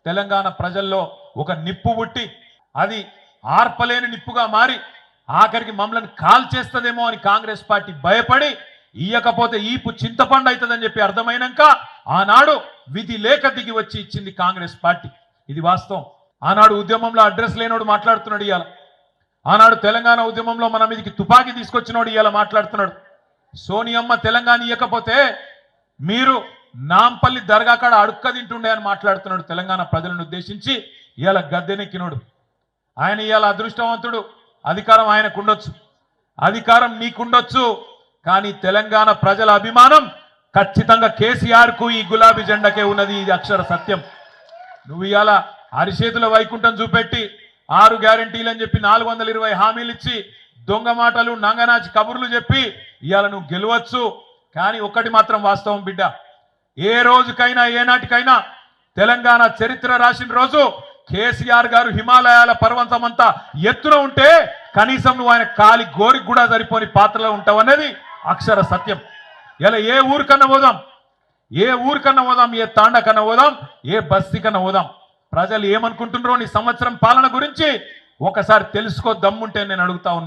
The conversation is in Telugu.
తెలంగాణ ప్రజల్లో ఒక నిప్పు పుట్టి అది ఆర్పలేని నిప్పుగా మారి ఆఖరికి మమ్మల్ని కాల్ చేస్తదేమో అని కాంగ్రెస్ పార్టీ భయపడి ఇయ్యకపోతే ఈపు చింతపండు అవుతుందని చెప్పి అర్థమైనాక ఆనాడు విధి లేక దిగి వచ్చి ఇచ్చింది కాంగ్రెస్ పార్టీ. ఇది వాస్తవం. ఆనాడు ఉద్యమంలో అడ్రస్ లేనోడు మాట్లాడుతున్నాడు ఇవాళ. ఆనాడు తెలంగాణ ఉద్యమంలో మన మీదకి తుపాకీ తీసుకొచ్చినోడు ఇవాళ మాట్లాడుతున్నాడు. సోనియమ్మ తెలంగాణ ఇయ్యకపోతే మీరు నాంపల్లి దర్గా కాడ అడుక్క తింటుండే అని మాట్లాడుతున్నాడు. తెలంగాణ ప్రజలను ఉద్దేశించి ఇవాళ గద్దెనెక్కినోడు ఆయన. ఇవాళ అదృష్టవంతుడు. అధికారం ఆయనకు ఉండొచ్చు, అధికారం నీకుండొచ్చు, కానీ తెలంగాణ ప్రజల అభిమానం ఖచ్చితంగా కేసీఆర్ కు ఈ గులాబీ జెండాకే ఉన్నది. ఇది అక్షర సత్యం. నువ్వు ఇవాళ అరిచేతుల వైకుంఠం చూపెట్టి 6 గ్యారెంటీలు అని చెప్పి 420 హామీలు ఇచ్చి దొంగ మాటలు నంగనాచి కబుర్లు చెప్పి ఇవాళ నువ్వు గెలవచ్చు. కానీ ఒక్కటి మాత్రం వాస్తవం బిడ్డ, ఏ రోజుకైనా ఏనాటికైనా తెలంగాణ చరిత్ర రాసిన రోజు కేసీఆర్ గారు హిమాలయాల పర్వతమంతా ఎత్తున ఉంటే కనీసం నువ్వు ఆయన కాలి గోరికి కూడా సరిపోని పాత్రలో ఉంటావు అనేది అక్షర సత్యం. ఇలా ఏ ఊరికన్నా పోదాం, ఏ ఊరికన్నా పోదాం, ఏ తాండ కన్నా పోదాం, ఏ బస్తీ కన్నా పోదాం, ప్రజలు ఏమనుకుంటున్నారో నీ సంవత్సరం పాలన గురించి ఒకసారి తెలుసుకో దమ్ముంటే నేను అడుగుతా ఉన్నా.